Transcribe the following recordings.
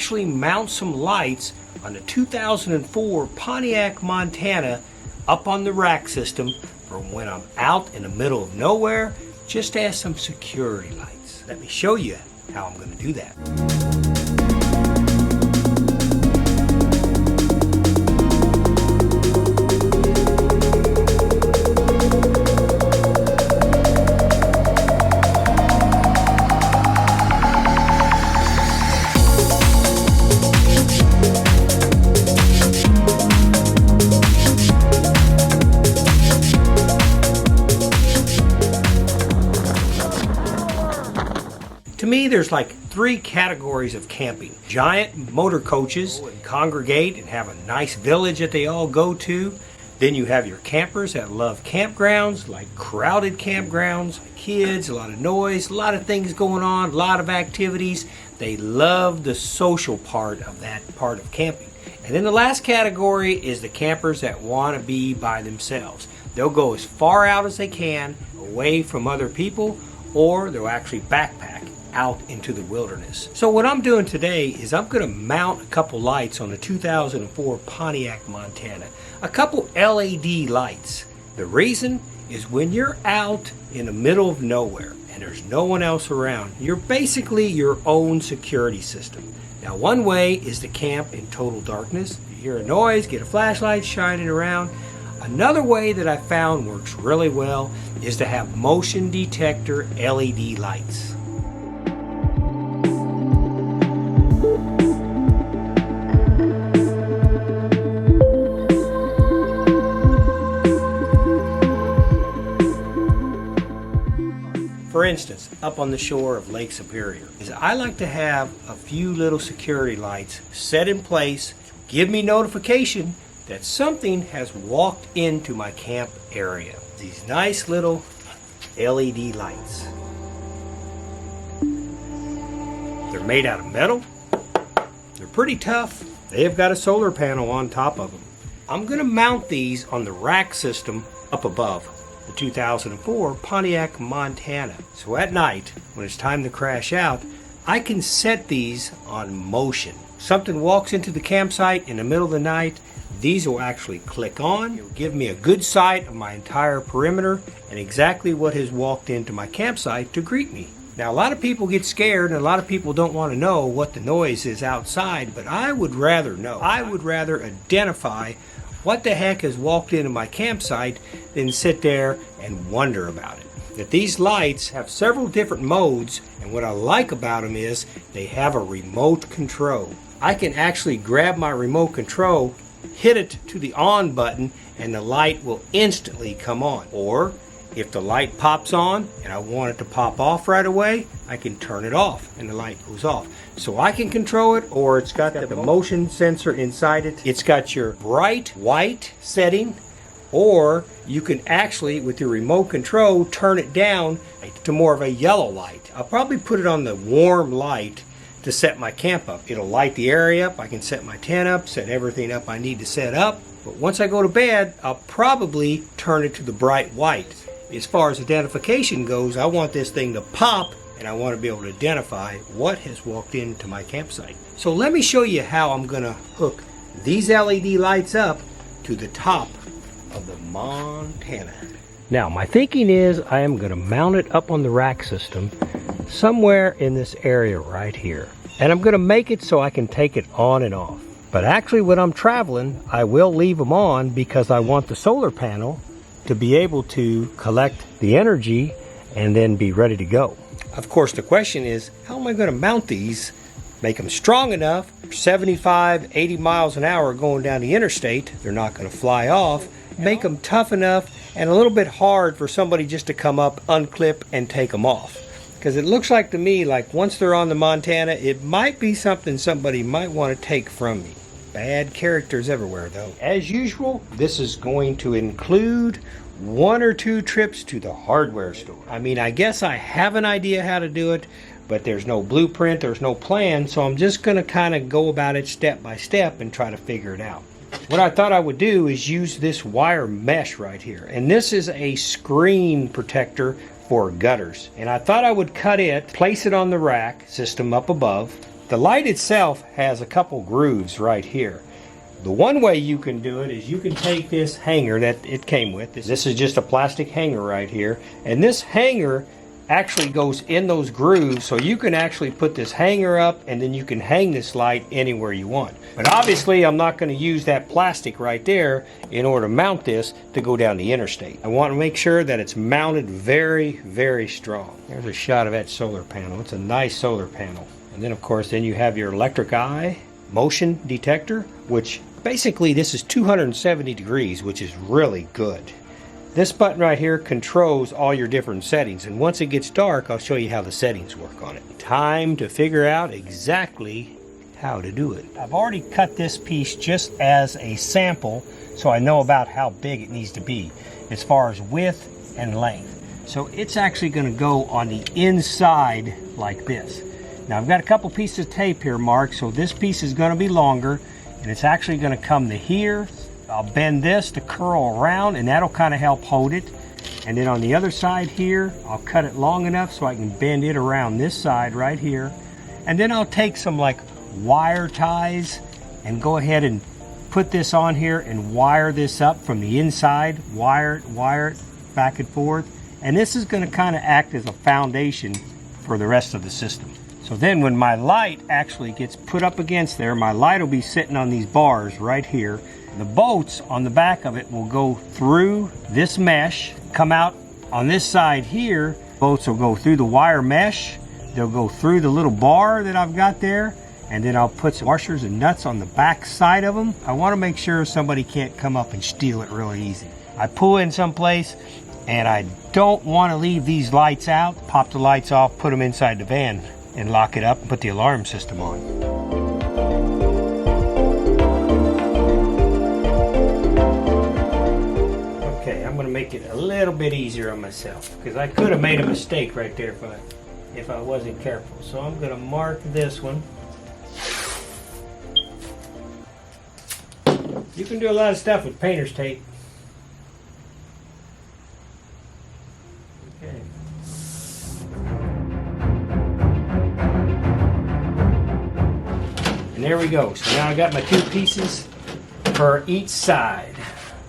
actually mount some lights on the 2004 Pontiac, Montana up on the rack system for when I'm out in the middle of nowhere, just as some security lights. Let me show you how I'm going to do that. To me, there's like three categories of camping. Giant motor coaches congregate and have a nice village that they all go to. Then you have your campers that love campgrounds, like crowded campgrounds, kids, a lot of noise, a lot of things going on, a lot of activities. They love the social part of that part of camping. And then the last category is the campers that want to be by themselves. They'll go as far out as they can, away from other people, or they'll actually backpack out into the wilderness. So what I'm doing today is I'm going to mount a couple lights on the 2004 Pontiac, Montana. A couple LED lights. The reason is when you're out in the middle of nowhere and there's no one else around, you're basically your own security system. Now, one way is to camp in total darkness. If you hear a noise, get a flashlight shining around. Another way that I found works really well is to have motion detector LED lights. For instance, up on the shore of Lake Superior, I like to have a few little security lights set in place, give me notification that something has walked into my camp area. These nice little LED lights. They're made out of metal. They're pretty tough. They have got a solar panel on top of them. I'm going to mount these on the rack system up above the 2004 Pontiac, Montana. So at night, when it's time to crash out, I can set these on motion. Something walks into the campsite in the middle of the night, these will actually click on. It'll give me a good sight of my entire perimeter and exactly what has walked into my campsite to greet me. Now, a lot of people get scared and a lot of people don't want to know what the noise is outside, but I would rather know. I would rather identify what the heck has walked into my campsite than sit there and wonder about it. That these lights have several different modes, and what I like about them is they have a remote control. I can actually grab my remote control, hit it to the on button, and the light will instantly come on. Or if the light pops on and I want it to pop off right away, I can turn it off and the light goes off. So I can control it, or it's got the motion sensor inside it. It's got your bright white setting, or you can actually, with your remote control, turn it down to more of a yellow light. I'll probably put it on the warm light to set my camp up. It'll light the area up. I can set my tent up, set everything up I need to set up. But once I go to bed, I'll probably turn it to the bright white. As far as identification goes, I want this thing to pop, and I want to be able to identify what has walked into my campsite. So let me show you how I'm going to hook these LED lights up to the top of the Montana. Now, my thinking is I am going to mount it up on the rack system somewhere in this area right here. And I'm going to make it so I can take it on and off. But actually, when I'm traveling, I will leave them on because I want the solar panel to be able to collect the energy and then be ready to go. Of course, the question is, how am I going to mount these, make them strong enough, 75, 80 miles an hour going down the interstate, they're not going to fly off, make them tough enough and a little bit hard for somebody just to come up, unclip, and take them off. Because it looks like to me, like once they're on the Montana, it might be something somebody might want to take from me. Bad characters everywhere, though. As usual, this is going to include 1 or 2 trips to the hardware store. I mean, I guess I have an idea how to do it, but there's no blueprint, there's no plan, so I'm just going to kind of go about it step by step and try to figure it out. What I thought I would do is use this wire mesh right here, and this is a screen protector for gutters. And I thought I would cut it, place it on the rack system up above. The light itself has a couple grooves right here. The one way you can do it is you can take this hanger that it came with. This is just a plastic hanger right here. And this hanger actually goes in those grooves, so you can actually put this hanger up and then you can hang this light anywhere you want. But obviously I'm not going to use that plastic right there in order to mount this to go down the interstate. I want to make sure that it's mounted very, very strong. There's a shot of that solar panel. It's a nice solar panel. And then of course then you have your electric eye motion detector, which basically this is 270 degrees, which is really good. This button right here controls all your different settings, and once it gets dark I'll show you how the settings work on it. Time to figure out exactly how to do it. I've already cut this piece just as a sample so I know about how big it needs to be as far as width and length. So it's actually going to go on the inside like this. Now I've got a couple pieces of tape here marked, so this piece is going to be longer and it's actually going to come to here. I'll bend this to curl around and that'll kind of help hold it. And then on the other side here, I'll cut it long enough so I can bend it around this side right here. And then I'll take some like wire ties and go ahead and put this on here and wire this up from the inside, wire it back and forth. And this is going to kind of act as a foundation for the rest of the system. So then when my light actually gets put up against there, my light will be sitting on these bars right here. The bolts on the back of it will go through this mesh, come out on this side here. Bolts will go through the wire mesh. They'll go through the little bar that I've got there. And then I'll put some washers and nuts on the back side of them. I want to make sure somebody can't come up and steal it really easy. I pull in someplace and I don't want to leave these lights out. Pop the lights off, put them inside the van and lock it up and put the alarm system on. Okay, I'm going to make it a little bit easier on myself because I could have made a mistake right there if I wasn't careful. So I'm going to mark this one. You can do a lot of stuff with painter's tape. Okay. And there we go. So now I got my two pieces for each side.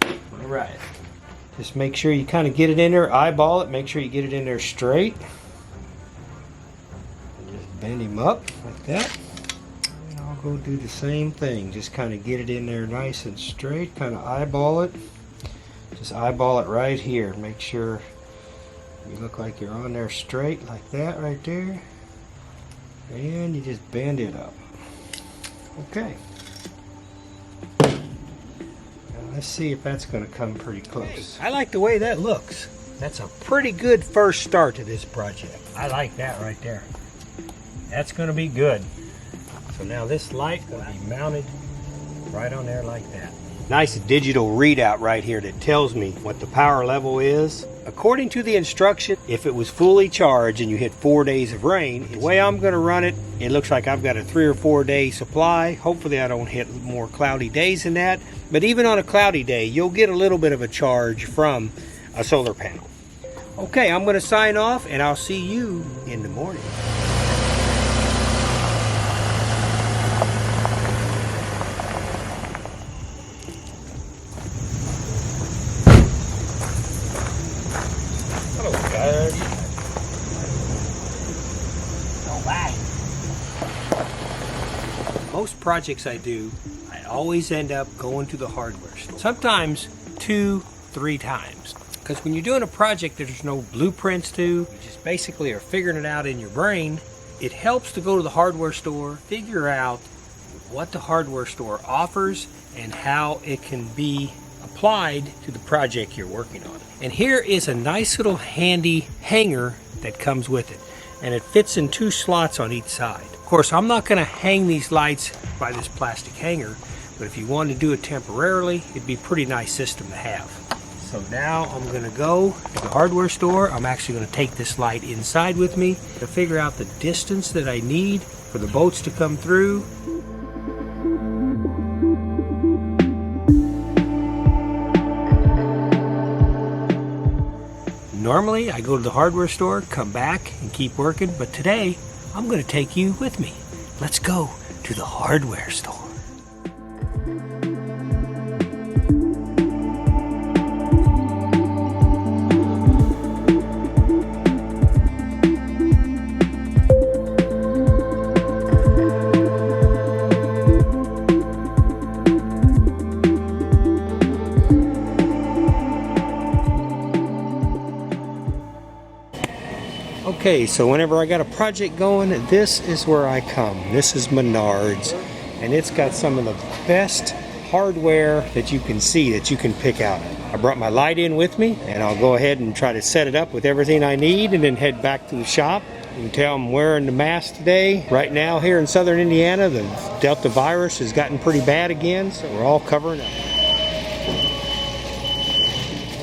All right. Just make sure you kind of get it in there, eyeball it, make sure you get it in there straight. And just bend him up like that. And I'll go do the same thing. Just kind of get it in there nice and straight, kind of eyeball it. Just eyeball it right here. Make sure you look like you're on there straight like that right there. And you just bend it up. Okay. Let's see if that's going to come pretty close. I like the way that looks. That's a pretty good first start to this project. I like that right there. That's going to be good. So now this light will be mounted right on there like that. Nice digital readout right here that tells me what the power level is. According to the instruction, if it was fully charged and you hit 4 days of rain, the way I'm going to run it, it looks like I've got a 3 or 4 day supply. Hopefully I don't hit more cloudy days than that. But even on a cloudy day, you'll get a little bit of a charge from a solar panel. Okay, I'm going to sign off and I'll see you in the morning. Most projects I do, I always end up going to the hardware store. Sometimes 2-3 times. Because when you're doing a project that there's no blueprints to, you just basically are figuring it out in your brain, it helps to go to the hardware store, figure out what the hardware store offers and how it can be applied to the project you're working on. And here is a nice little handy hanger that comes with it. And it fits in 2 slots on each side. Of course, I'm not going to hang these lights by this plastic hanger, but if you want to do it temporarily, it'd be a pretty nice system to have. So now I'm going to go to the hardware store. I'm actually going to take this light inside with me to figure out the distance that I need for the bolts to come through. Normally, I go to the hardware store, come back, and keep working, but today, I'm going to take you with me. Let's go to the hardware store. Okay, so whenever I got a project going, this is where I come. This is Menards, and it's got some of the best hardware that you can see, that you can pick out. I brought my light in with me, and I'll go ahead and try to set it up with everything I need and then head back to the shop. You can tell I'm wearing the mask today. Right now here in southern Indiana, the Delta virus has gotten pretty bad again, so we're all covering up.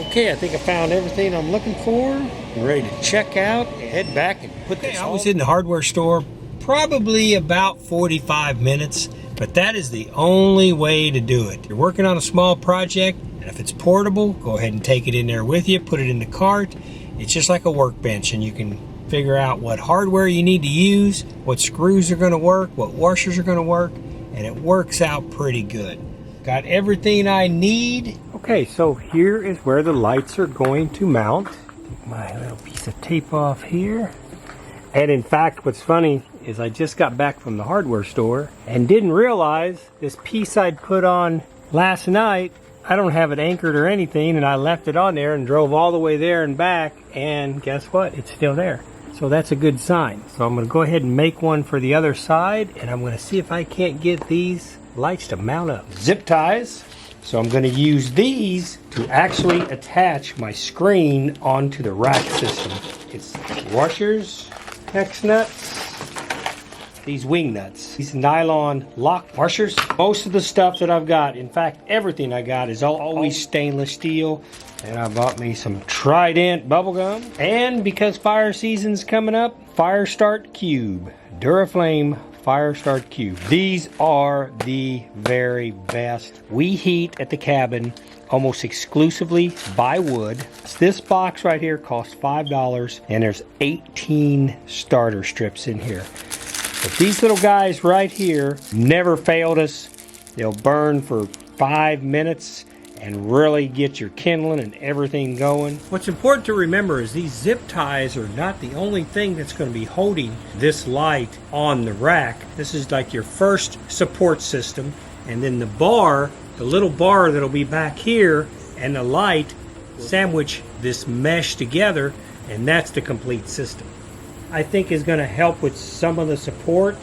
Okay, I think I found everything I'm looking for. I'm ready to check out and head back and put this on. I was in the hardware store probably about 45 minutes, but that is the only way to do it. You're working on a small project, and if it's portable, go ahead and take it in there with you, put it in the cart. It's just like a workbench, and you can figure out what hardware you need to use, what screws are going to work, what washers are going to work, and it works out pretty good. Got everything I need. Okay, so here is where the lights are going to mount. Take my little piece of tape off here. And in fact, what's funny is I just got back from the hardware store and didn't realize this piece I'd put on last night, I don't have it anchored or anything, and I left it on there and drove all the way there and back, and guess what? It's still there. So that's a good sign. So I'm going to go ahead and make one for the other side, and I'm going to see if I can't get these lights to mount up. Zip ties. So I'm going to use these to actually attach my screen onto the rack system. It's washers, hex nuts, these wing nuts, these nylon lock washers. Most of the stuff that I've got, in fact everything I got, is always stainless steel. And I bought me some Trident bubble gum. And because fire season's coming up, Fire Start Cube, Duraflame Fire Start Cube. These are the very best. We heat at the cabin almost exclusively by wood. This box right here costs $5, and there's 18 starter strips in here. But these little guys right here never failed us. They'll burn for 5 minutes and really get your kindling and everything going. What's important to remember is these zip ties are not the only thing that's going to be holding this light on the rack. This is like your first support system, and then the bar, the little bar that'll be back here, and the light sandwich this mesh together, and that's the complete system. I think is going to help with some of the support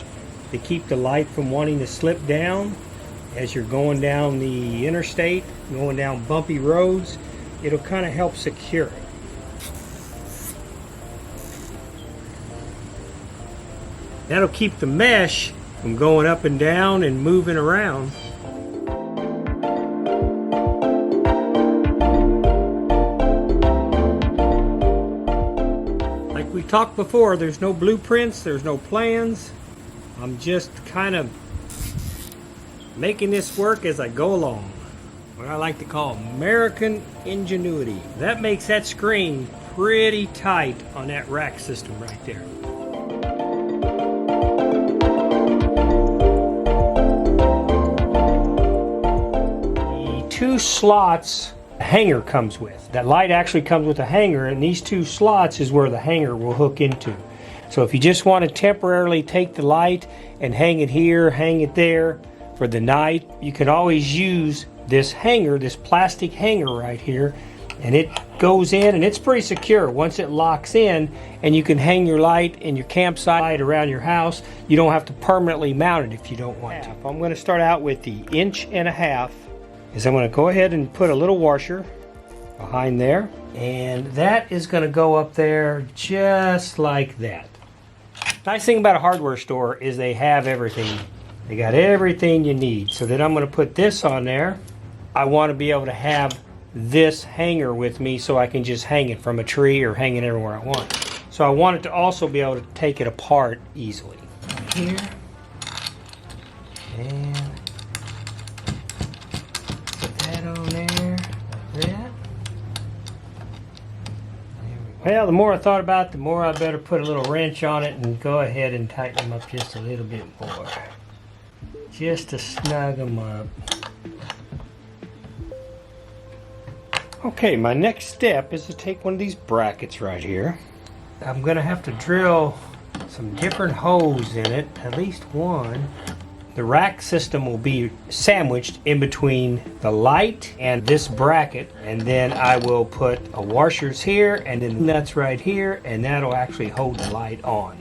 to keep the light from wanting to slip down as you're going down the interstate, going down bumpy roads. It'll kind of help secure it. That'll keep the mesh from going up and down and moving around. Like we talked before, there's no blueprints, there's no plans. I'm just kind of making this work as I go along. What I like to call American ingenuity. That makes that screen pretty tight on that rack system right there. The 2 slots the hanger comes with. That light actually comes with a hanger, and these 2 slots is where the hanger will hook into. So if you just want to temporarily take the light and hang it here, hang it there, for the night, you can always use this hanger, this plastic hanger right here, and it goes in and it's pretty secure once it locks in, and you can hang your light in your campsite around your house. You don't have to permanently mount it if you don't want to. I'm going to start out with the 1.5 inches. Is I'm going to go ahead and put a little washer behind there, and that is going to go up there just like that. Nice thing about a hardware store is they have everything. They got everything you need. So then I'm going to put this on there. I want to be able to have this hanger with me so I can just hang it from a tree or hang it everywhere I want. So I want it to also be able to take it apart easily. Right here. And put that on there like that. There we Well, the more I thought about it, the more I better put a little wrench on it and go ahead and tighten them up just a little bit more. Just to snug them up. Okay, my next step is to take one of these brackets right here. I'm going to have to drill some different holes in it, at least one. The rack system will be sandwiched in between the light and this bracket, and then I will put a washers here and then nuts right here, and that'll actually hold the light on.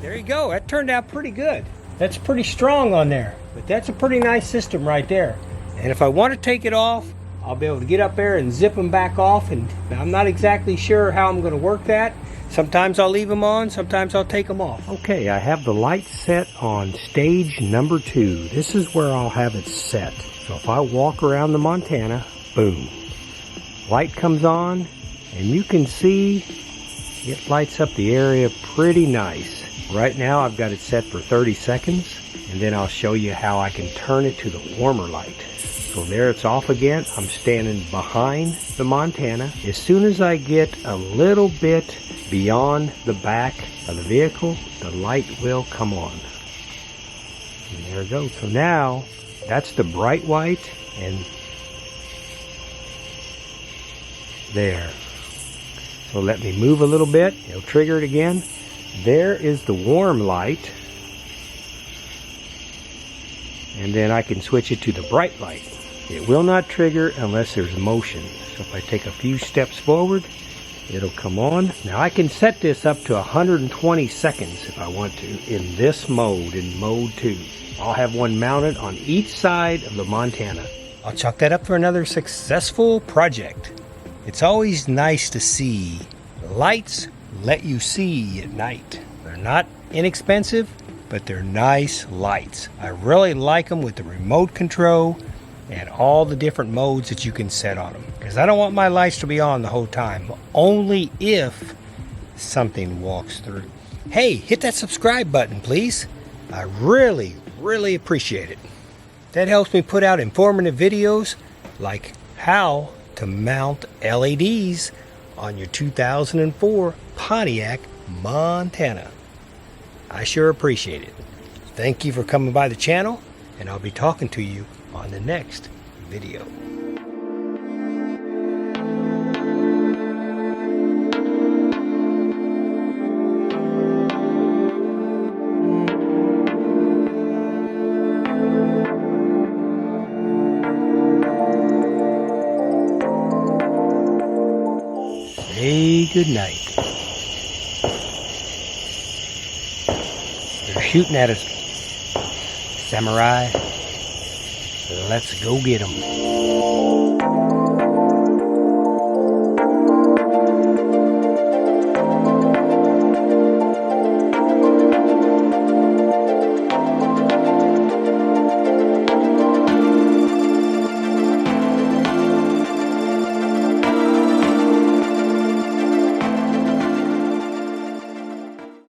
There you go. That turned out pretty good. That's pretty strong on there, but that's a pretty nice system right there. And if I want to take it off, I'll be able to get up there and zip them back off, and I'm not exactly sure how I'm going to work that. Sometimes I'll leave them on, sometimes I'll take them off. Okay, I have the light set on stage number 2. This is where I'll have it set. So if I walk around the Montana, boom. Light comes on, and you can see it lights up the area pretty nice. Right now I've got it set for 30 seconds, and then I'll show you how I can turn it to the warmer light. So there it's off again. I'm standing behind the Montana. As soon as I get a little bit beyond the back of the vehicle, the light will come on. And there it goes. So now that's the bright white, and there. So let me move a little bit. It'll trigger it again. There is the warm light, and then I can switch it to the bright light. It will not trigger unless there's motion. So if I take a few steps forward, it'll come on. Now I can set this up to 120 seconds if I want to in this mode, in mode 2. I'll have one mounted on each side of the Montana. I'll chalk that up for another successful project. It's always nice to see lights let you see at night. They're not inexpensive, but they're nice lights. I really like them with the remote control and all the different modes that you can set on them. Because I don't want my lights to be on the whole time, only if something walks through. Hey, hit that subscribe button, please. I really appreciate it. That helps me put out informative videos like how to mount LEDs on your 2004 Pontiac Montana. I sure appreciate it. Thank you for coming by the channel, and I'll be talking to you on the next video. Say goodnight. They're shooting at us, samurai. Let's go get them.